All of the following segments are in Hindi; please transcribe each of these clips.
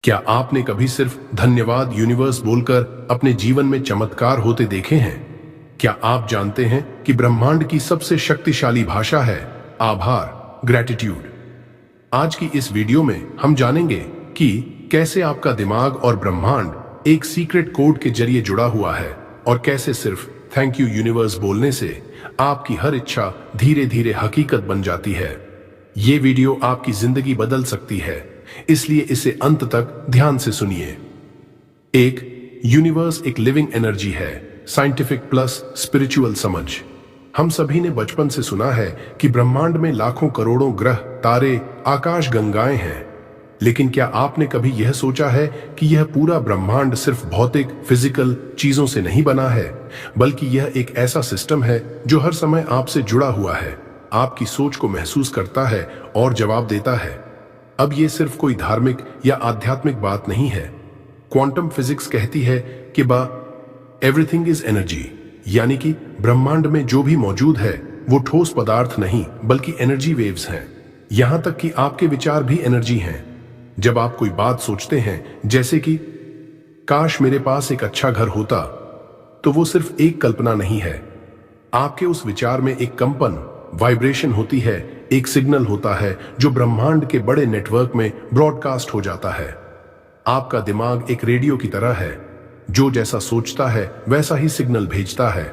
क्या आपने कभी सिर्फ धन्यवाद यूनिवर्स बोलकर अपने जीवन में चमत्कार होते देखे हैं? क्या आप जानते हैं कि ब्रह्मांड की सबसे शक्तिशाली भाषा है आभार, ग्रैटिट्यूड। आज की इस वीडियो में हम जानेंगे कि कैसे आपका दिमाग और ब्रह्मांड एक सीक्रेट कोड के जरिए जुड़ा हुआ है और कैसे सिर्फ थैंक यू यूनिवर्स बोलने से आपकी हर इच्छा धीरे धीरे हकीकत बन जाती है। ये वीडियो आपकी जिंदगी बदल सकती है, इसलिए इसे अंत तक ध्यान से सुनिए। एक, यूनिवर्स एक लिविंग एनर्जी है, साइंटिफिक प्लस स्पिरिचुअल समझ। हम सभी ने बचपन से सुना है कि ब्रह्मांड में लाखों करोड़ों ग्रह, तारे, आकाश गंगाएं हैं। लेकिन क्या आपने कभी यह सोचा है कि यह पूरा ब्रह्मांड सिर्फ भौतिक फिजिकल चीजों से नहीं बना है, बल्कि यह एक ऐसा सिस्टम है जो हर समय आपसे जुड़ा हुआ है, आपकी सोच को महसूस करता है और जवाब देता है। अब ये सिर्फ कोई धार्मिक या आध्यात्मिक बात नहीं है। क्वांटम फिजिक्स कहती है कि एवरीथिंग इज एनर्जी, यानी कि ब्रह्मांड में जो भी मौजूद है वो ठोस पदार्थ नहीं बल्कि एनर्जी वेव्स हैं। यहां तक कि आपके विचार भी एनर्जी हैं। जब आप कोई बात सोचते हैं, जैसे कि काश मेरे पास एक अच्छा घर होता, तो वो सिर्फ एक कल्पना नहीं है। आपके उस विचार में एक कंपन, वाइब्रेशन होती है, एक सिग्नल होता है जो ब्रह्मांड के बड़े नेटवर्क में ब्रॉडकास्ट हो जाता है। आपका दिमाग एक रेडियो की तरह है, जो जैसा सोचता है वैसा ही सिग्नल भेजता है,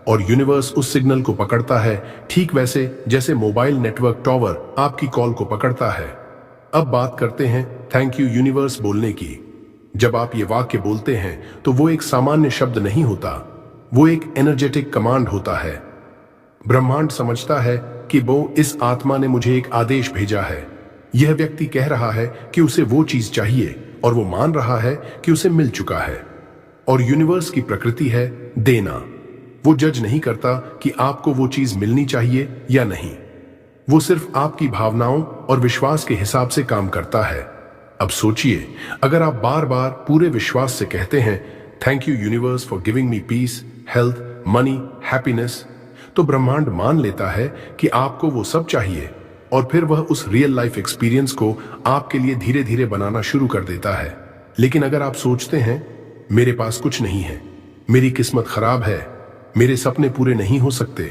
और यूनिवर्स उस सिग्नल को पकड़ता है, ठीक वैसे जैसे मोबाइल नेटवर्क टॉवर आपकी कॉल को पकड़ता है। अब बात करते हैं थैंक यू यूनिवर्स बोलने की। जब आप ये वाक्य बोलते हैं तो वो एक सामान्य शब्द नहीं होता, वो एक एनर्जेटिक कमांड होता है। ब्रह्मांड समझता है कि वो इस आत्मा ने मुझे एक आदेश भेजा है। यह व्यक्ति कह रहा है कि उसे वो चीज चाहिए और वो मान रहा है कि उसे मिल चुका है। और यूनिवर्स की प्रकृति है देना। वो जज नहीं करता कि आपको वो चीज मिलनी चाहिए या नहीं। वो सिर्फ आपकी भावनाओं और विश्वास के हिसाब से काम करता है। अब सोचिए, अगर आप बार बार पूरे विश्वास से कहते हैं thank you universe for giving me peace, health, money, happiness, तो ब्रह्मांड मान लेता है कि आपको वो सब चाहिए, और फिर वह उस रियल लाइफ एक्सपीरियंस को आपके लिए धीरे धीरे बनाना शुरू कर देता है। लेकिन अगर आप सोचते हैं मेरे पास कुछ नहीं है, मेरी किस्मत खराब है, मेरे सपने पूरे नहीं हो सकते,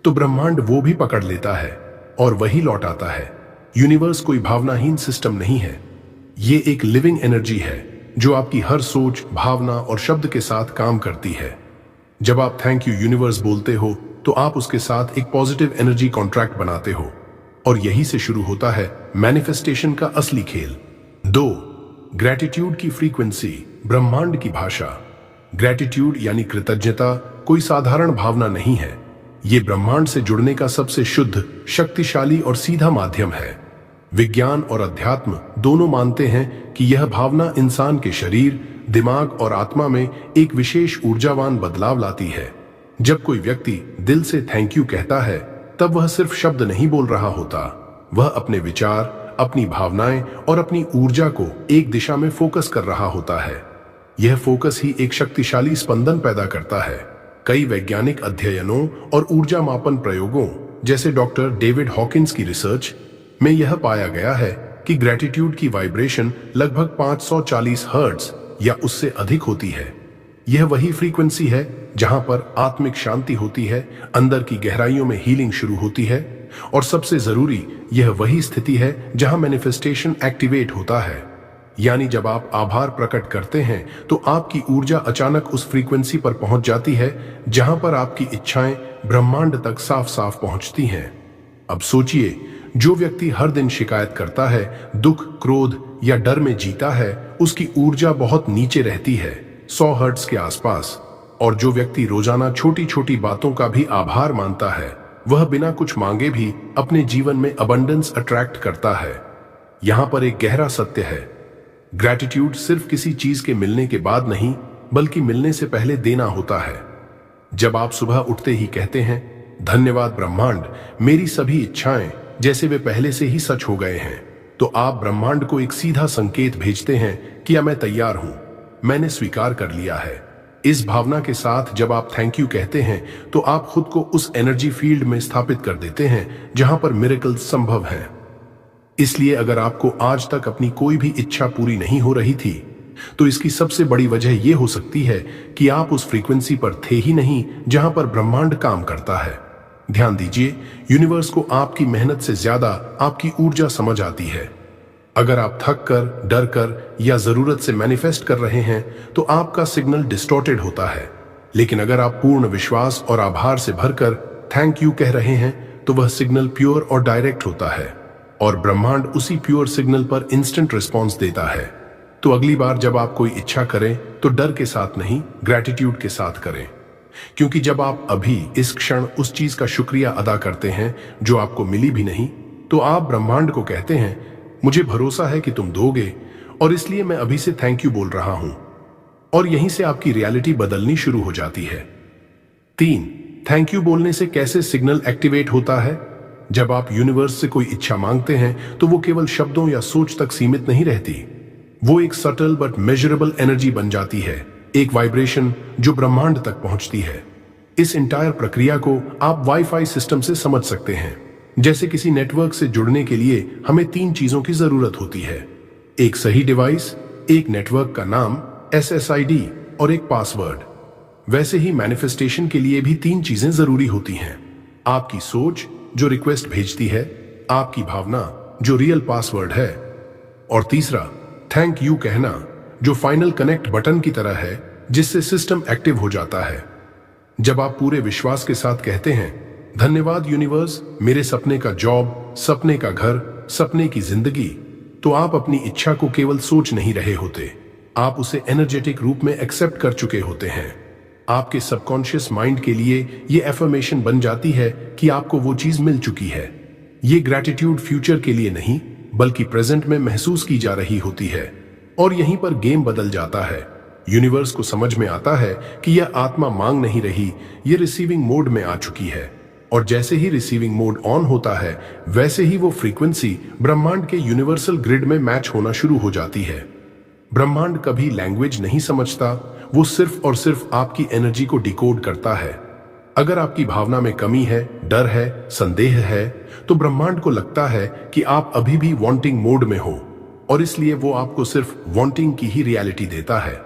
तो ब्रह्मांड वो भी पकड़ लेता है और वही लौट आता है। यूनिवर्स कोई भावनाहीन सिस्टम नहीं है, ये एक लिविंग एनर्जी है जो आपकी हर सोच, भावना और शब्द के साथ काम करती है। जब आप थैंक यू यूनिवर्स बोलते हो तो आप उसके साथ एक पॉजिटिव एनर्जी कॉन्ट्रैक्ट बनाते हो, और यही से शुरू होता है मैनिफेस्टेशन का असली खेल। 2, ग्रैटिट्यूड की फ्रीक्वेंसी, ब्रह्मांड की भाषा। ग्रैटिट्यूड यानी कृतज्ञता कोई साधारण भावना नहीं है, ये ब्रह्मांड से जुड़ने का सबसे शुद्ध, शक्तिशाली और सीधा माध्यम है। विज्ञान और अध्यात्म दोनों मानते हैं कि यह भावना इंसान के शरीर, दिमाग और आत्मा में एक विशेष ऊर्जावान बदलाव लाती है। जब कोई व्यक्ति दिल से थैंक यू कहता है, तब वह सिर्फ शब्द नहीं बोल रहा होता, वह अपने विचार, अपनी भावनाएं और अपनी ऊर्जा को एक दिशा में फोकस कर रहा होता है। यह फोकस ही एक शक्तिशाली स्पंदन पैदा करता है। कई वैज्ञानिक अध्ययनों और ऊर्जा मापन प्रयोगों, जैसे डॉक्टर डेविड हॉकिंस की रिसर्च में यह पाया गया है कि ग्रैटिट्यूड की वाइब्रेशन लगभग 540 हर्ट्ज या उससे अधिक होती है। यह वही फ्रीक्वेंसी है जहां पर आत्मिक शांति होती है, अंदर की गहराइयों में हीलिंग शुरू होती है, और सबसे जरूरी, यह वही स्थिति है जहां मैनिफेस्टेशन एक्टिवेट होता है। यानी जब आप आभार प्रकट करते हैं तो आपकी ऊर्जा अचानक उस फ्रीक्वेंसी पर पहुंच जाती है जहां पर आपकी इच्छाएं ब्रह्मांड तक साफ साफ पहुंचती हैं। अब सोचिए, जो व्यक्ति हर दिन शिकायत करता है, दुख, क्रोध या डर में जीता है, उसकी ऊर्जा बहुत नीचे रहती है, 100 हर्ट्ज के आसपास। और जो व्यक्ति रोजाना छोटी छोटी बातों का भी आभार मानता है, वह बिना कुछ मांगे भी अपने जीवन में अबंडेंस अट्रैक्ट करता है। यहां पर एक गहरा सत्य है, ग्रैटिट्यूड सिर्फ किसी चीज के मिलने के बाद नहीं, बल्कि मिलने से पहले देना होता है। जब आप सुबह उठते ही कहते हैं धन्यवाद ब्रह्मांड, मेरी सभी इच्छाएं जैसे वे पहले से ही सच हो गए हैं, तो आप ब्रह्मांड को एक सीधा संकेत भेजते हैं कि मैं तैयार हूं, मैंने स्वीकार कर लिया है। इस भावना के साथ जब आप थैंक यू कहते हैं तो आप खुद को उस एनर्जी फील्ड में स्थापित कर देते हैं जहां पर मिरेकल्स संभव हैं। इसलिए अगर आपको आज तक अपनी कोई भी इच्छा पूरी नहीं हो रही थी, तो इसकी सबसे बड़ी वजह यह हो सकती है कि आप उस फ्रीक्वेंसी पर थे ही नहीं जहां पर ब्रह्मांड काम करता है। ध्यान दीजिए, यूनिवर्स को आपकी मेहनत से ज्यादा आपकी ऊर्जा समझ आती है। अगर आप थक कर, डर कर या जरूरत से मैनिफेस्ट कर रहे हैं, तो आपका सिग्नल डिस्टॉर्टेड होता है। लेकिन अगर आप पूर्ण विश्वास और आभार से भरकर थैंक यू कह रहे हैं, तो वह सिग्नल प्योर और डायरेक्ट होता है और ब्रह्मांड उसी प्योर सिग्नल पर इंस्टेंट रिस्पॉन्स देता है। तो अगली बार जब आप कोई इच्छा करें, तो डर के साथ नहीं, ग्रैटिट्यूड के साथ करें। क्योंकि जब आप अभी इस क्षण उस चीज का शुक्रिया अदा करते हैं जो आपको मिली भी नहीं, तो आप ब्रह्मांड को कहते हैं, मुझे भरोसा है कि तुम दोगे और इसलिए मैं अभी से थैंक यू बोल रहा हूं। और यहीं से आपकी रियलिटी बदलनी शुरू हो जाती है। 3, थैंक यू बोलने से कैसे सिग्नल एक्टिवेट होता है। जब आप यूनिवर्स से कोई इच्छा मांगते हैं, तो वो केवल शब्दों या सोच तक सीमित नहीं रहती। वो एक सटल बट मेजरेबल एनर्जी बन जाती है, एक वाइब्रेशन जो ब्रह्मांड तक पहुंचती है। इस इंटायर प्रक्रिया को आप वाईफाई सिस्टम से समझ सकते हैं। जैसे किसी नेटवर्क से जुड़ने के लिए हमें 3 चीजों की जरूरत होती है, एक सही डिवाइस, एक नेटवर्क का नाम SSID और एक पासवर्ड। वैसे ही मैनिफेस्टेशन के लिए भी 3 चीजें जरूरी होती हैं, आपकी सोच जो रिक्वेस्ट भेजती है, आपकी भावना जो रियल पासवर्ड है, और तीसरा थैंक यू कहना जो फाइनल कनेक्ट बटन की तरह है जिससे सिस्टम एक्टिव हो जाता है। जब आप पूरे विश्वास के साथ कहते हैं, धन्यवाद यूनिवर्स, मेरे सपने का जॉब, सपने का घर, सपने की जिंदगी, तो आप अपनी इच्छा को केवल सोच नहीं रहे होते, आप उसे एनर्जेटिक रूप में एक्सेप्ट कर चुके होते हैं। आपके सबकॉन्शियस माइंड के लिए ये एफर्मेशन बन जाती है कि आपको वो चीज मिल चुकी है। ये ग्रैटिट्यूड फ्यूचर के लिए नहीं बल्कि प्रेजेंट में महसूस की जा रही होती है। और यहीं पर गेम बदल जाता है। यूनिवर्स को समझ में आता है कि यह आत्मा मांग नहीं रही, ये रिसीविंग मोड में आ चुकी है। और जैसे ही रिसीविंग मोड ऑन होता है, वैसे ही वो फ्रीक्वेंसी ब्रह्मांड के यूनिवर्सल ग्रिड में मैच होना शुरू हो जाती है। ब्रह्मांड कभी लैंग्वेज नहीं समझता, वो सिर्फ और सिर्फ आपकी एनर्जी को डिकोड करता है। अगर आपकी भावना में कमी है, डर है, संदेह है, तो ब्रह्मांड को लगता है कि आप अभी भी वांटिंग मोड में हो और इसलिए वो आपको सिर्फ वांटिंग की ही रियलिटी देता है।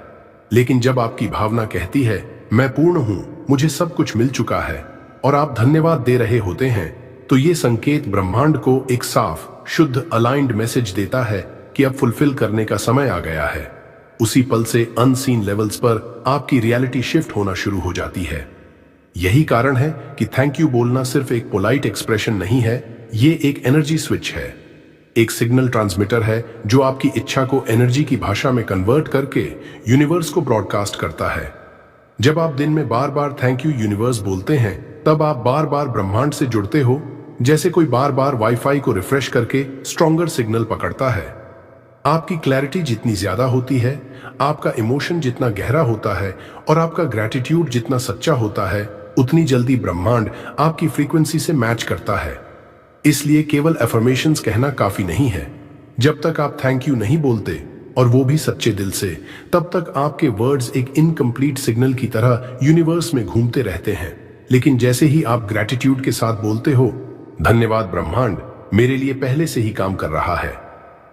लेकिन जब आपकी भावना कहती है, मैं पूर्ण हूं, मुझे सब कुछ मिल चुका है, और आप धन्यवाद दे रहे होते हैं, तो ये संकेत ब्रह्मांड को एक साफ, शुद्ध, अलाइंड मैसेज देता है कि अब फुलफिल करने का समय आ गया है। उसी पल से अनसीन लेवल्स पर आपकी रियलिटी शिफ्ट होना शुरू हो जाती है। यही कारण है कि थैंक यू बोलना सिर्फ एक पोलाइट एक्सप्रेशन नहीं है, ये एक एनर्जी स्विच है, एक सिग्नल ट्रांसमीटर है जो आपकी इच्छा को एनर्जी की भाषा में कन्वर्ट करके यूनिवर्स को ब्रॉडकास्ट करता है। जब आप दिन में बार बार थैंक यू यूनिवर्स बोलते हैं, तब आप बार बार ब्रह्मांड से जुड़ते हो, जैसे कोई बार बार वाईफाई को रिफ्रेश करके स्ट्रॉन्गर सिग्नल पकड़ता है। आपकी क्लैरिटी जितनी ज्यादा होती है, आपका इमोशन जितना गहरा होता है और आपका ग्रैटिट्यूड जितना सच्चा होता है, उतनी जल्दी ब्रह्मांड आपकी फ्रीक्वेंसी से मैच करता है। इसलिए केवल एफर्मेशंस कहना काफी नहीं है। जब तक आप थैंक यू नहीं बोलते, और वो भी सच्चे दिल से, तब तक आपके वर्ड्स एक इनकम्प्लीट सिग्नल की तरह यूनिवर्स में घूमते रहते हैं। लेकिन जैसे ही आप ग्रैटिट्यूड के साथ बोलते हो, धन्यवाद ब्रह्मांड, मेरे लिए पहले से ही काम कर रहा है,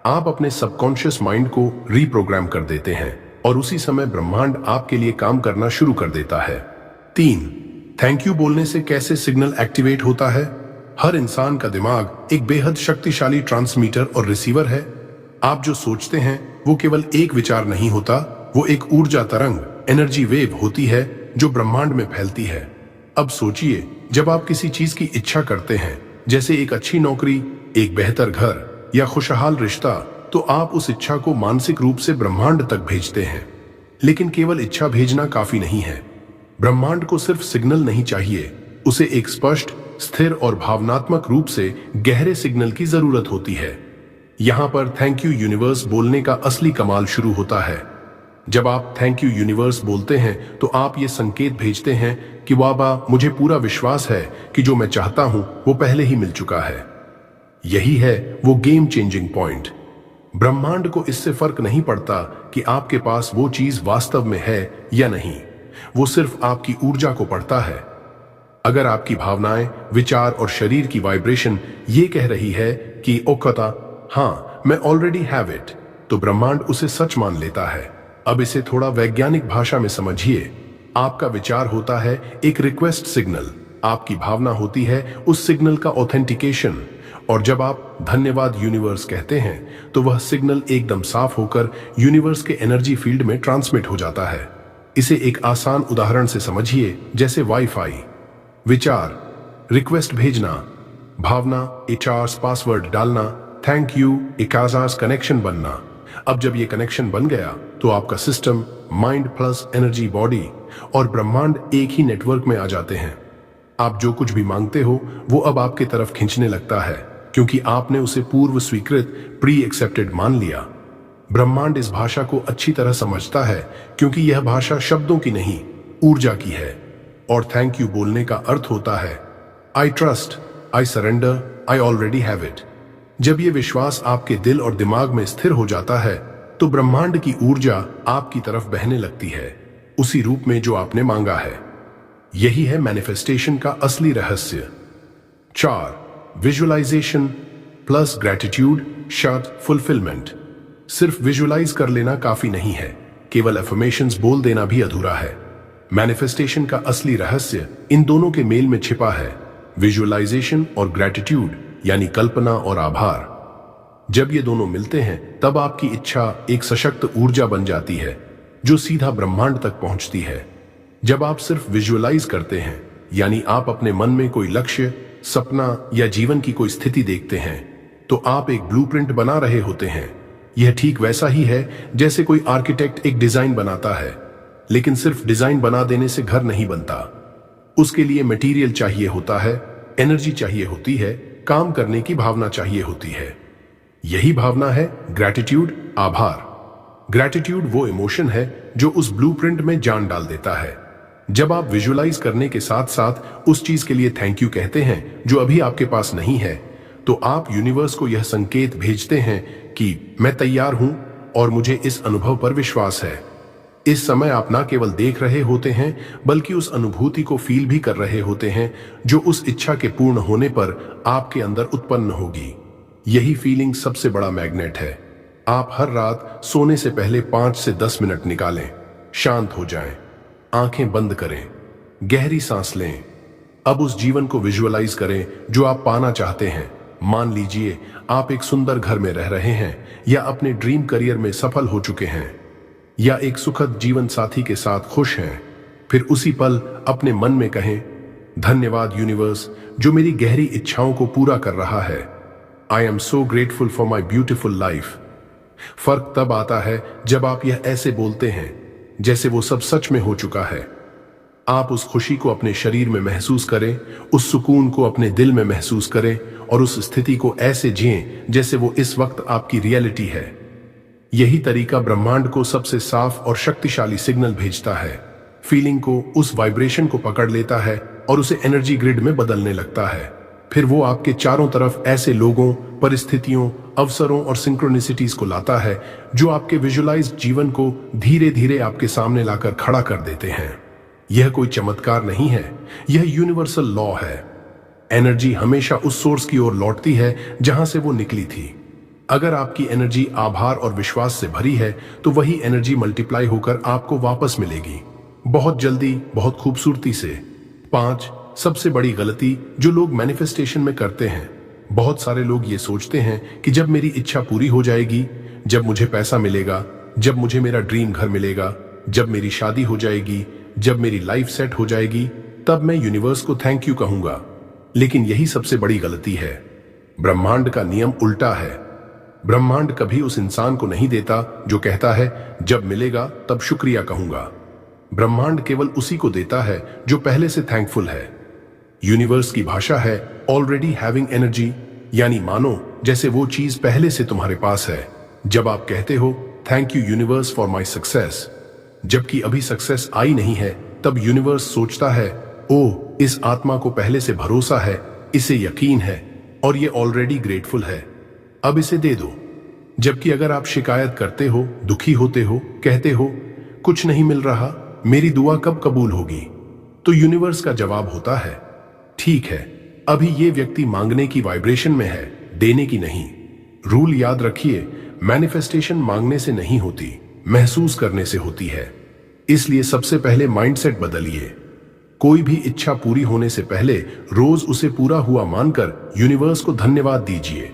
आप अपने सबकॉन्शियस माइंड को रीप्रोग्राम कर देते हैं और उसी समय ब्रह्मांड आपके लिए काम करना शुरू कर देता है। 3, थैंक यू बोलने से कैसे सिग्नल एक्टिवेट होता है। हर इंसान का दिमाग एक बेहद शक्तिशाली ट्रांसमीटर और रिसीवर है। आप जो सोचते हैं वो केवल एक विचार नहीं होता, वो एक ऊर्जा तरंग, एनर्जी वेव होती है जो ब्रह्मांड में फैलती है। अब सोचिए, जब आप किसी चीज की इच्छा करते हैं, जैसे एक अच्छी नौकरी, एक बेहतर घर या खुशहाल रिश्ता, तो आप उस इच्छा को मानसिक रूप से ब्रह्मांड तक भेजते हैं। लेकिन केवल इच्छा भेजना काफी नहीं है। ब्रह्मांड को सिर्फ सिग्नल नहीं चाहिए, उसे एक स्पष्ट, स्थिर और भावनात्मक रूप से गहरे सिग्नल की जरूरत होती है। यहां पर थैंक यू यूनिवर्स बोलने का असली कमाल शुरू होता है। जब आप थैंक यू यूनिवर्स बोलते हैं, तो आप ये संकेत भेजते हैं कि वाबा, मुझे पूरा विश्वास है कि जो मैं चाहता हूं वो पहले ही मिल चुका है। यही है वो गेम चेंजिंग पॉइंट। ब्रह्मांड को इससे फर्क नहीं पड़ता कि आपके पास वो चीज वास्तव में है या नहीं, वो सिर्फ आपकी ऊर्जा को पढ़ता है। अगर आपकी भावनाएं, विचार और शरीर की वाइब्रेशन ये कह रही है कि ओकता, हाँ मैं ऑलरेडी हैव इट, तो ब्रह्मांड उसे सच मान लेता है। अब इसे थोड़ा वैज्ञानिक भाषा में समझिए। आपका विचार होता है एक रिक्वेस्ट सिग्नल, आपकी भावना होती है उस सिग्नल का ऑथेंटिकेशन, और जब आप धन्यवाद यूनिवर्स कहते हैं तो वह सिग्नल एकदम साफ होकर यूनिवर्स के एनर्जी फील्ड में ट्रांसमिट हो जाता है। इसे एक आसान उदाहरण से समझिए, जैसे वाईफाई। विचार रिक्वेस्ट भेजना, भावना एचआरस पासवर्ड डालना, थैंक यू इकाजास कनेक्शन बनना। अब जब ये कनेक्शन बन गया तो आपका system, mind plus energy body और ब्रह्मांड एक ही नेटवर्क में आ जाते हैं। आप जो कुछ भी मांगते हो वो अब आपके तरफ खींचने लगता है, क्योंकि आपने उसे पूर्व स्वीकृत प्री एक्सेप्टेड मान लिया। ब्रह्मांड इस भाषा को अच्छी तरह समझता है, क्योंकि यह भाषा शब्दों की नहीं, ऊर्जा की है। और थैंक यू बोलने का अर्थ होता है I trust, I surrender, I already have it. जब यह विश्वास आपके दिल और दिमाग में स्थिर हो जाता है तो ब्रह्मांड की ऊर्जा आपकी तरफ बहने लगती है, उसी रूप में जो आपने मांगा है। यही है मैनिफेस्टेशन का असली रहस्य। 4. Visualization plus gratitude shirt fulfilment. सिर्फ विजुअलाइज कर लेना काफी नहीं है, केवल अफर्मेशंस बोल देना भी अधूरा है। मैनिफेस्टेशन का असली रहस्य इन दोनों के मेल में छिपा है, विजुअलाइजेशन और ग्रैटिट्यूड, यानी कल्पना और आभार। जब ये दोनों मिलते हैं तब आपकी इच्छा एक सशक्त ऊर्जा बन जाती है जो सीधा ब्रह्मांड तक पहुंचती है। जब आप सिर्फ विजुअलाइज करते हैं, यानी आप अपने मन में कोई लक्ष्य, सपना या जीवन की कोई स्थिति देखते हैं, तो आप एक ब्लूप्रिंट बना रहे होते हैं। यह ठीक वैसा ही है जैसे कोई आर्किटेक्ट एक डिजाइन बनाता है, लेकिन सिर्फ डिजाइन बना देने से घर नहीं बनता। उसके लिए मटेरियल चाहिए होता है, एनर्जी चाहिए होती है, काम करने की भावना चाहिए होती है। यही भावना है ग्रैटिट्यूड, आभार। ग्रैटिट्यूड वो इमोशन है जो उस ब्लूप्रिंट में जान डाल देता है। जब आप विजुअलाइज करने के साथ साथ उस चीज के लिए थैंक यू कहते हैं जो अभी आपके पास नहीं है, तो आप यूनिवर्स को यह संकेत भेजते हैं कि मैं तैयार हूं और मुझे इस अनुभव पर विश्वास है। इस समय आप ना केवल देख रहे होते हैं, बल्कि उस अनुभूति को फील भी कर रहे होते हैं जो उस इच्छा के पूर्ण होने पर आपके अंदर उत्पन्न होगी। यही फीलिंग सबसे बड़ा मैग्नेट है। आप हर रात सोने से पहले 5 से 10 मिनट निकालें, शांत हो जाएं, आंखें बंद करें, गहरी सांस लें। अब उस जीवन को विजुअलाइज करें जो आप पाना चाहते हैं। मान लीजिए आप एक सुंदर घर में रह रहे हैं, या अपने ड्रीम करियर में सफल हो चुके हैं, या एक सुखद जीवन साथी के साथ खुश हैं। फिर उसी पल अपने मन में कहें, धन्यवाद यूनिवर्स जो मेरी गहरी इच्छाओं को पूरा कर रहा है। I am so grateful for my beautiful life. फर्क तब आता है जब आप यह ऐसे बोलते हैं जैसे वो सब सच में हो चुका है। आप उस खुशी को अपने शरीर में महसूस करें, उस सुकून को अपने दिल में महसूस करें, और उस स्थिति को ऐसे जिएं जैसे वो इस वक्त आपकी रियलिटी है। यही तरीका ब्रह्मांड को सबसे साफ और शक्तिशाली सिग्नल भेजता है। फीलिंग को, उस वाइब्रेशन को पकड़ लेता है और उसे एनर्जी ग्रिड में बदलने लगता है। फिर वो आपके चारों तरफ ऐसे लोगों, परिस्थितियों, अवसरों और सिंक्रोनिसिटीज को लाता है जो आपके विजुअलाइज्ड जीवन को धीरे धीरे आपके सामने लाकर खड़ा कर देते हैं। यह कोई चमत्कार नहीं है, यह यूनिवर्सल लॉ है। एनर्जी हमेशा उस सोर्स की ओर लौटती है जहां से वो निकली थी। अगर आपकी एनर्जी आभार और विश्वास से भरी है तो वही एनर्जी मल्टीप्लाई होकर आपको वापस मिलेगी, बहुत जल्दी, बहुत खूबसूरती से। 5. सबसे बड़ी गलती जो लोग मैनिफेस्टेशन में करते हैं। बहुत सारे लोग ये सोचते हैं कि जब मेरी इच्छा पूरी हो जाएगी, जब मुझे पैसा मिलेगा, जब मुझे मेरा ड्रीम घर मिलेगा, जब मेरी शादी हो जाएगी, जब मेरी लाइफ सेट हो जाएगी, तब मैं यूनिवर्स को थैंक यू कहूंगा। लेकिन यही सबसे बड़ी गलती है। ब्रह्मांड का नियम उल्टा है। ब्रह्मांड कभी उस इंसान को नहीं देता जो कहता है जब मिलेगा तब शुक्रिया कहूंगा। ब्रह्मांड केवल उसी को देता है जो पहले से थैंकफुल है। यूनिवर्स की भाषा है ऑलरेडी हैविंग एनर्जी, यानी मानो जैसे वो चीज पहले से तुम्हारे पास है। जब आप कहते हो thank you universe for my success, जबकि अभी सक्सेस आई नहीं है, तब यूनिवर्स सोचता है ओह, इस आत्मा को पहले से भरोसा है, इसे यकीन है और ये ऑलरेडी ग्रेटफुल है, अब इसे दे दो। जबकि अगर आप शिकायत करते हो, दुखी होते हो, कहते हो कुछ नहीं मिल रहा, मेरी दुआ कब कबूल होगी, तो यूनिवर्स का जवाब होता है ठीक है, अभी ये व्यक्ति मांगने की वाइब्रेशन में है, देने की नहीं। रूल याद रखिए, मैनिफेस्टेशन मांगने से नहीं होती, महसूस करने से होती है। इसलिए सबसे पहले माइंडसेट बदलिए। कोई भी इच्छा पूरी होने से पहले रोज उसे पूरा हुआ मानकर यूनिवर्स को धन्यवाद दीजिए।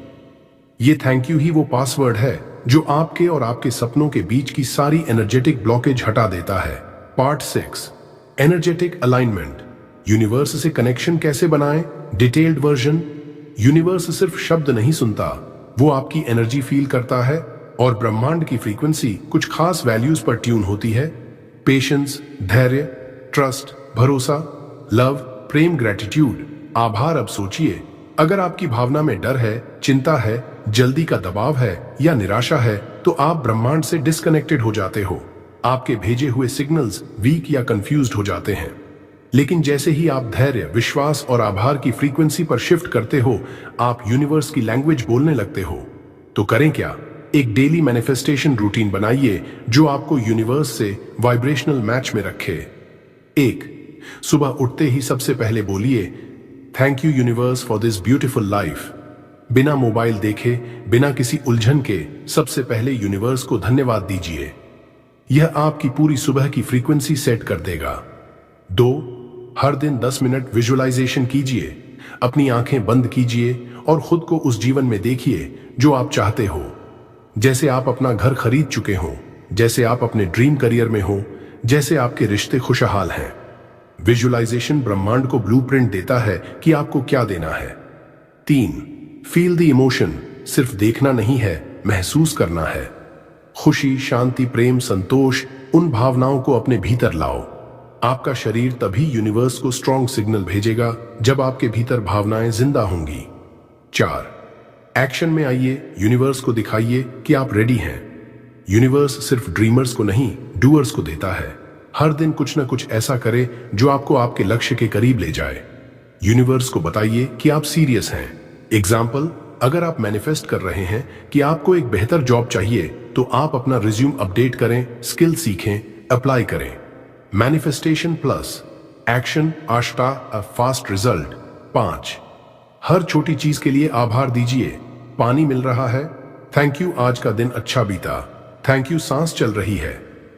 ये थैंक यू ही वो पासवर्ड है जो आपके और आपके सपनों के बीच की सारी एनर्जेटिक ब्लॉकेज हटा देता है। Part 6, energetic alignment. यूनिवर्स से कनेक्शन कैसे बनाएं? Detailed version. यूनिवर्स सिर्फ शब्द नहीं सुनता, वो आपकी एनर्जी फील करता है और ब्रह्मांड की फ्रीक्वेंसी कुछ खास वैल्यूज पर ट्यून होती है। पेशेंस, धैर्य, ट्रस्ट, भरोसा, लव, प्रेम, ग्रेटिट्यूड, आभार। अब सोचिए, अगर आपकी भावना में डर है, चिंता है, जल्दी का दबाव है या निराशा है, तो आप ब्रह्मांड से डिस्कनेक्टेड हो जाते हो। आपके भेजे हुए सिग्नल्स वीक या कंफ्यूज्ड हो जाते हैं। लेकिन जैसे ही आप धैर्य, विश्वास और आभार की फ्रीक्वेंसी पर शिफ्ट करते हो, आप यूनिवर्स की लैंग्वेज बोलने लगते हो। तो करें क्या? एक डेली मैनिफेस्टेशन रूटीन बनाइए जो आपको यूनिवर्स से वाइब्रेशनल मैच में रखे। 1, सुबह उठते ही सबसे पहले बोलिए, thank you universe for this beautiful life. बिना मोबाइल देखे, बिना किसी उलझन के, सबसे पहले यूनिवर्स को धन्यवाद दीजिए। यह आपकी पूरी सुबह की फ्रीक्वेंसी सेट कर देगा। 2, हर दिन 10 मिनट विजुअलाइजेशन कीजिए। अपनी आंखें बंद कीजिए और खुद को उस जीवन में देखिए जो आप चाहते हो। जैसे आप अपना घर खरीद चुके हो, जैसे आप अपने ड्रीम करियर में हो, जैसे आपके रिश्ते खुशहाल हैं। विजुअलाइजेशन ब्रह्मांड को ब्लूप्रिंट देता है कि आपको क्या देना है। 3, फील द इमोशन। सिर्फ देखना नहीं है, महसूस करना है। खुशी, शांति, प्रेम, संतोष, उन भावनाओं को अपने भीतर लाओ। आपका शरीर तभी यूनिवर्स को स्ट्रॉन्ग सिग्नल भेजेगा जब आपके भीतर भावनाएं जिंदा होंगी। 4, एक्शन में आइए। यूनिवर्स को दिखाइए कि आप रेडी हैं। यूनिवर्स सिर्फ ड्रीमर्स को नहीं, डूअर्स को देता है। हर दिन कुछ ना कुछ ऐसा करें जो आपको आपके लक्ष्य के करीब ले जाए। यूनिवर्स को बताइए कि आप सीरियस हैं। एग्जाम्पल, अगर आप मैनिफेस्ट कर रहे हैं कि आपको एक बेहतर जॉब चाहिए, तो आप अपना रिज्यूम अपडेट करें, स्किल सीखें, अप्लाई करें। मैनिफेस्टेशन प्लस एक्शन आश्टा अ फास्ट रिजल्ट। 5, हर छोटी चीज के लिए आभार दीजिए। पानी मिल रहा है, थैंक यू, आज का दिन अच्छा बीता। थैंक यू, सांस चल रही है,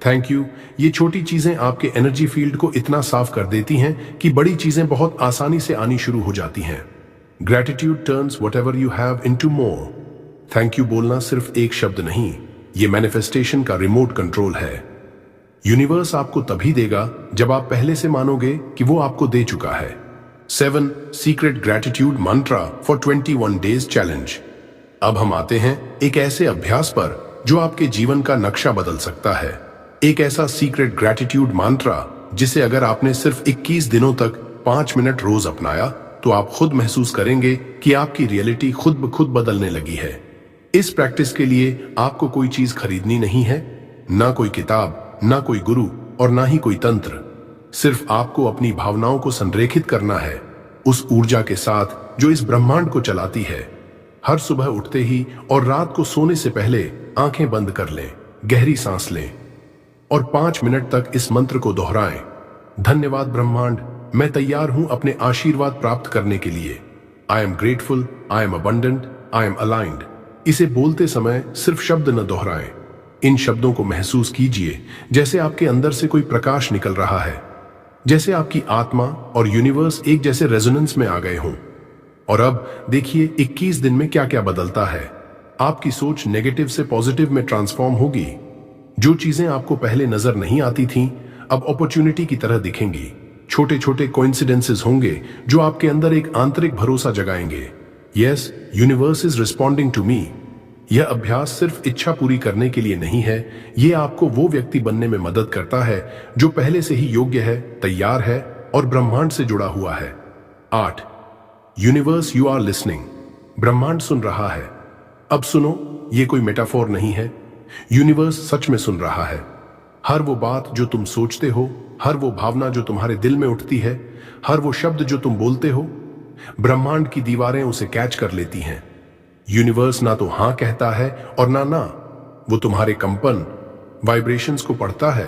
थैंक यू। ये छोटी चीजें आपके एनर्जी फील्ड को इतना साफ कर देती हैं कि बड़ी चीजें बहुत आसानी से आनी शुरू हो जाती हैं। Gratitude turns whatever you have into more. Thank you बोलना सिर्फ एक शब्द नहीं, ये मैनिफेस्टेशन का रिमोट कंट्रोल है। यूनिवर्स आपको तभी देगा जब आप पहले से मानोगे कि वो आपको दे चुका है। 7, secret gratitude Mantra for 21 days challenge. अब हम आते हैं एक ऐसे अभ्यास पर जो आपके जीवन का नक्शा बदल सकता है। एक ऐसा सीक्रेट ग्रेटिट्यूड मंत्रा जिसे अगर आपने सिर्फ 21 दिनों तक 5 मिनट रोज अपनाया, तो आप खुद महसूस करेंगे कि आपकी रियलिटी खुद ब खुद बदलने लगी है। इस प्रैक्टिस के लिए आपको कोई चीज खरीदनी नहीं है, ना कोई किताब, ना कोई गुरु और ना ही कोई तंत्र। सिर्फ आपको अपनी भावनाओं को संरेखित करना है, उस ऊर्जा के साथ जो इस ब्रह्मांड को चलाती है। हर सुबह उठते ही और रात को सोने से पहले आंखें बंद कर लें, गहरी सांस लें और 5 मिनट तक इस मंत्र को दोहराएं। धन्यवाद ब्रह्मांड, मैं तैयार हूं अपने आशीर्वाद प्राप्त करने के लिए। I am grateful, I am abundant, I am aligned. इसे बोलते समय सिर्फ शब्द न दोहराएं, इन शब्दों को महसूस कीजिए जैसे आपके अंदर से कोई प्रकाश निकल रहा है, जैसे आपकी आत्मा और यूनिवर्स एक जैसे रेजोनेंस में आ गए हों। और अब देखिए 21 दिन में क्या क्या बदलता है। आपकी सोच नेगेटिव से पॉजिटिव में ट्रांसफॉर्म होगी। जो चीजें आपको पहले नजर नहीं आती थीं, अब अपॉर्चुनिटी की तरह दिखेंगी। छोटे छोटे कोइंसिडेंसेस होंगे जो आपके अंदर एक आंतरिक भरोसा जगाएंगे। Yes, universe is responding to me. यह अभ्यास सिर्फ इच्छा पूरी करने के लिए नहीं है, यह आपको वो व्यक्ति बनने में मदद करता है जो पहले से ही योग्य है, तैयार है और ब्रह्मांड से जुड़ा हुआ है। 8, यूनिवर्स यू आर लिसनिंग। ब्रह्मांड सुन रहा है। अब सुनो, ये कोई मेटाफोर नहीं है, यूनिवर्स सच में सुन रहा है। हर वो बात जो तुम सोचते हो, हर वो भावना जो तुम्हारे दिल में उठती है, हर वो शब्द जो तुम बोलते हो, ब्रह्मांड की दीवारें उसे कैच कर लेती हैं। यूनिवर्स ना तो हां कहता है और ना, वो तुम्हारे कंपन, वाइब्रेशंस को पढ़ता है।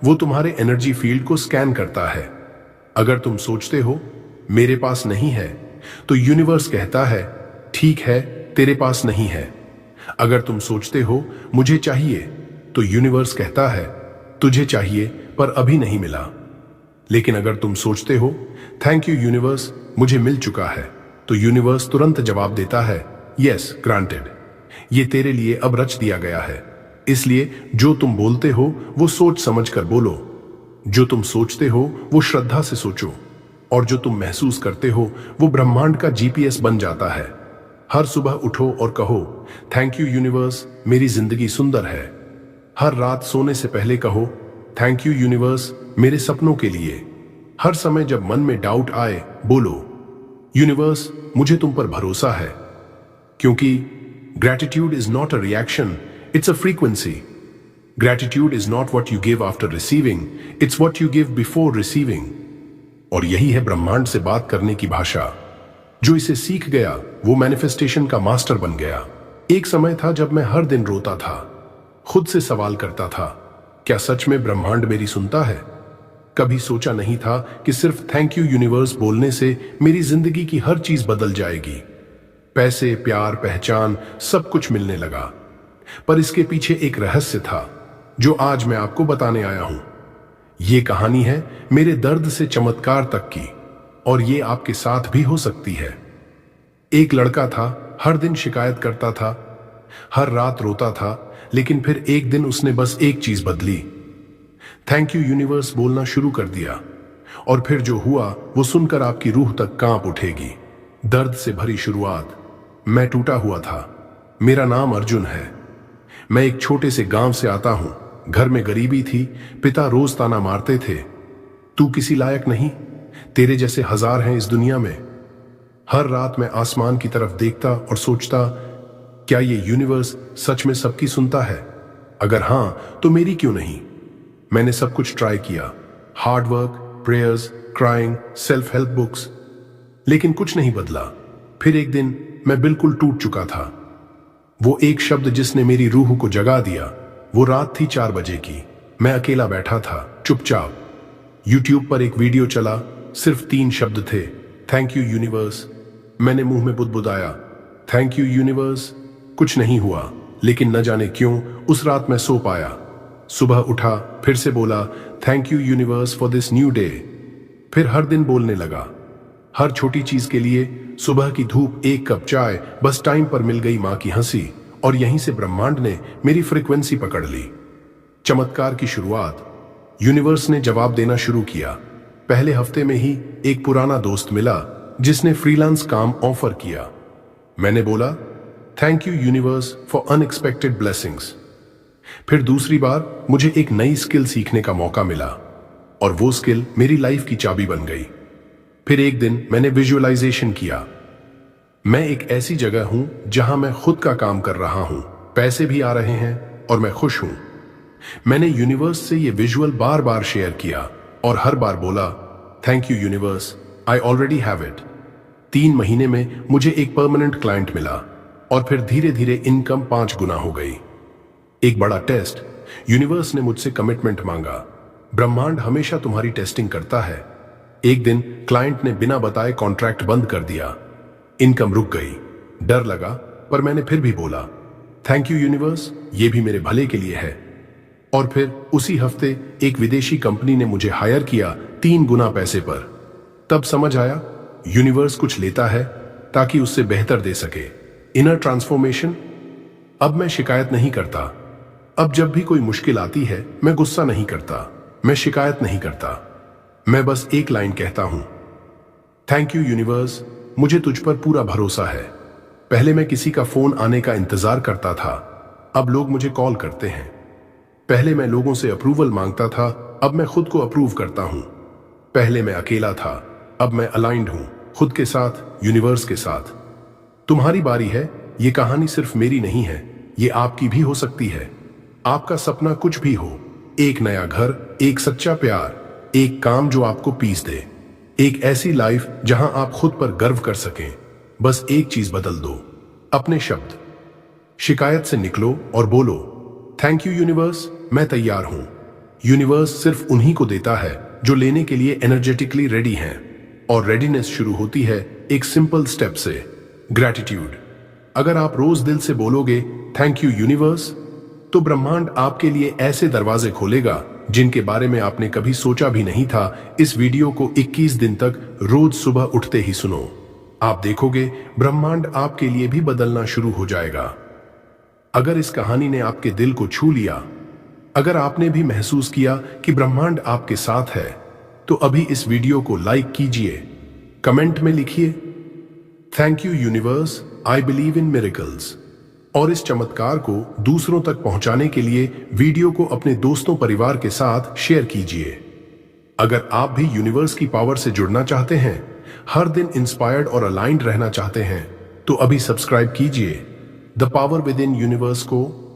वो तुम्हारे एनर्जी फील्ड को स्कैन करता है। अगर तुम सोचते हो मेरे पास नहीं है, तो यूनिवर्स कहता है ठीक है, तेरे पास नहीं है, अगर तुम सोचते हो मुझे चाहिए, तो यूनिवर्स कहता है तुझे चाहिए पर अभी नहीं मिला। लेकिन अगर तुम सोचते हो थैंक यू यूनिवर्स, मुझे मिल चुका है, तो यूनिवर्स तुरंत जवाब देता है यस ग्रांटेड, ये तेरे लिए अब रच दिया गया है। इसलिए जो तुम बोलते हो वो सोच समझ कर बोलो, जो तुम सोचते हो वो श्रद्धा से सोचो, और जो तुम महसूस करते हो वो ब्रह्मांड का जीपीएस बन जाता है। हर सुबह उठो और कहो थैंक यू यूनिवर्स, मेरी जिंदगी सुंदर है। हर रात सोने से पहले कहो थैंक यू यूनिवर्स, मेरे सपनों के लिए। हर समय जब मन में डाउट आए बोलो यूनिवर्स, मुझे तुम पर भरोसा है। क्योंकि gratitude is not a reaction, it's a frequency. Gratitude is not what you give after receiving, it's what you give before receiving. और यही है ब्रह्मांड से बात करने की भाषा। जो इसे सीख गया वो मैनिफेस्टेशन का मास्टर बन गया। एक समय था जब मैं हर दिन रोता था, खुद से सवाल करता था क्या सच में ब्रह्मांड मेरी सुनता है। कभी सोचा नहीं था कि सिर्फ थैंक यू यूनिवर्स बोलने से मेरी जिंदगी की हर चीज बदल जाएगी। पैसे, प्यार, पहचान, सब कुछ मिलने लगा। पर इसके पीछे एक रहस्य था जो आज मैं आपको बताने आया हूं। ये कहानी है मेरे दर्द से चमत्कार तक की, और ये आपके साथ भी हो सकती है। एक लड़का था, हर दिन शिकायत करता था, हर रात रोता था, लेकिन फिर एक दिन उसने बस एक चीज बदली, थैंक यू यूनिवर्स बोलना शुरू कर दिया। और फिर जो हुआ वो सुनकर आपकी रूह तक कांप उठेगी। दर्द से भरी शुरुआत। मैं टूटा हुआ था। मेरा नाम अर्जुन है। मैं एक छोटे से गांव से आता हूं। घर में गरीबी थी, पिता रोज ताना मारते थे, तू किसी लायक नहीं, तेरे जैसे हजार हैं इस दुनिया में। हर रात मैं आसमान की तरफ देखता और सोचता क्या ये यूनिवर्स सच में सबकी सुनता है? अगर हां तो मेरी क्यों नहीं? मैंने सब कुछ ट्राई किया, hard work, prayers, crying, self help books, लेकिन कुछ नहीं बदला। फिर एक दिन मैं बिल्कुल टूट चुका था। वो एक शब्द जिसने मेरी रूह को जगा दिया। वो रात थी 4 बजे की। मैं अकेला बैठा था, चुपचाप। यूट्यूब पर एक वीडियो चला, सिर्फ 3 शब्द थे, थैंक यू यूनिवर्स। मैंने मुंह में बुदबुदाया थैंक यू यूनिवर्स। कुछ नहीं हुआ, लेकिन न जाने क्यों उस रात मैं सो पाया। सुबह उठा, फिर से बोला thank you universe for this new day. फिर हर दिन बोलने लगा, हर छोटी चीज के लिए, सुबह की धूप, एक कप चाय, बस टाइम पर मिल गई मां की हंसी, और यहीं से ब्रह्मांड ने मेरी फ्रीक्वेंसी पकड़ ली। चमत्कार की शुरुआत। यूनिवर्स ने जवाब देना शुरू किया। पहले हफ्ते में ही एक पुराना दोस्त मिला जिसने फ्रीलांस काम ऑफर किया। मैंने बोला thank you universe for unexpected blessings. फिर दूसरी बार मुझे एक नई स्किल सीखने का मौका मिला, और वो स्किल मेरी लाइफ की चाबी बन गई। फिर एक दिन मैंने विजुअलाइजेशन किया। मैं एक ऐसी जगह हूं जहां मैं खुद का काम कर रहा हूं, पैसे भी आ रहे हैं और मैं खुश हूं। मैंने यूनिवर्स से ये विजुअल बार बार शेयर किया और हर बार बोला thank you universe, I already have it. 3 महीने में मुझे एक परमानेंट क्लाइंट मिला, और फिर धीरे धीरे इनकम 5 गुना हो गई। एक बड़ा टेस्ट। यूनिवर्स ने मुझसे कमिटमेंट मांगा। ब्रह्मांड हमेशा तुम्हारी टेस्टिंग करता है। एक दिन क्लाइंट ने बिना बताए कॉन्ट्रैक्ट बंद कर दिया। इनकम रुक गई। डर लगा, पर मैंने फिर भी बोला थैंक यू यूनिवर्स, ये भी मेरे भले के लिए है। और फिर उसी हफ्ते एक विदेशी कंपनी ने मुझे हायर किया 3 गुना पैसे पर। तब समझ आया यूनिवर्स कुछ लेता है ताकि उससे बेहतर दे सके। Inner transformation. अब मैं शिकायत नहीं करता। अब जब भी कोई मुश्किल आती है मैं गुस्सा नहीं करता, मैं शिकायत नहीं करता। मैं बस एक लाइन कहता हूं थैंक यू यूनिवर्स, मुझे तुझ पर पूरा भरोसा है। पहले मैं किसी का फोन आने का इंतजार करता था, अब लोग मुझे कॉल करते हैं। पहले मैं लोगों से अप्रूवल मांगता था, अब मैं खुद को अप्रूव करता हूं। पहले मैं अकेला था, अब मैं अलाइंड हूं, खुद के साथ, यूनिवर्स के साथ। तुम्हारी बारी है। ये कहानी सिर्फ मेरी नहीं है, ये आपकी भी हो सकती है। आपका सपना कुछ भी हो, एक नया घर, एक सच्चा प्यार, एक काम जो आपको पीस दे, एक ऐसी लाइफ जहां आप खुद पर गर्व कर सकें। बस एक चीज बदल दो, अपने शब्द। शिकायत से निकलो और बोलो थैंक यू यूनिवर्स, मैं तैयार हूं। यूनिवर्स सिर्फ उन्हीं को देता है जो लेने के लिए एनर्जेटिकली रेडी हैं, और रेडीनेस शुरू होती है एक सिंपल स्टेप से, ग्रैटिट्यूड। अगर आप रोज दिल से बोलोगे थैंक यू यूनिवर्स, तो ब्रह्मांड आपके लिए ऐसे दरवाजे खोलेगा जिनके बारे में आपने कभी सोचा भी नहीं था। इस वीडियो को 21 दिन तक रोज सुबह उठते ही सुनो। आप देखोगे ब्रह्मांड आपके लिए भी बदलना शुरू हो जाएगा। अगर इस कहानी ने आपके दिल को छू लिया, अगर आपने भी महसूस किया कि ब्रह्मांड आपके साथ है, तो अभी इस वीडियो को लाइक कीजिए, कमेंट में लिखिए thank you universe, I believe in miracles. और इस चमत्कार को दूसरों तक पहुंचाने के लिए वीडियो को अपने दोस्तों परिवार के साथ शेयर कीजिए। अगर आप भी यूनिवर्स की पावर से जुड़ना चाहते हैं, हर दिन इंस्पायर्ड और अलाइंड रहना चाहते हैं, तो अभी सब्सक्राइब कीजिए the power with in universe को